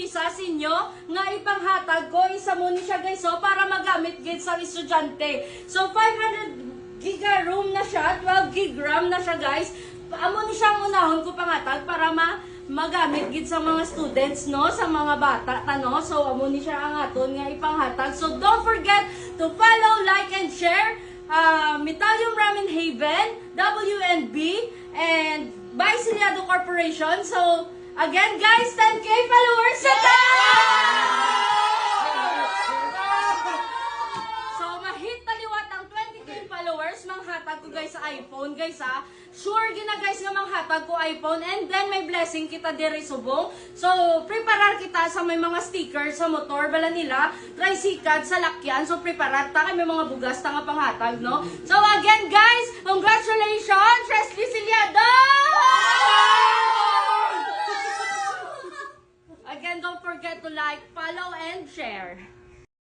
buwisa sa inyo nga ipanghatag ko isa mo ni siya guys so para magamit gid sa estudyante. So 500 giga room na siya, 12 gig RAM na siya guys. Amo ni siyang unahon ko panghatag para magamit gid sa mga students no, sa mga bata tano. So amo ni siya ang aton nga ipanghatag. So don't forget to follow, like and share Metalium Ramen Haven, WNB and Baisiliado Corporation. So again guys, 10K followers na So mahit taliwat ang 20K followers manghatag ko guys sa iPhone guys ha. Sure gina guys nga manghatag ko iPhone and then may blessing kita diri subong. So preparar kita sa may mga sticker sa motor bala nila, tricycle sa lakyan. So preparar ta kay may mga bugas ta nga panghatag no. So again guys, congratulations Chesley Siliado! Again, don't forget to like, follow, and share.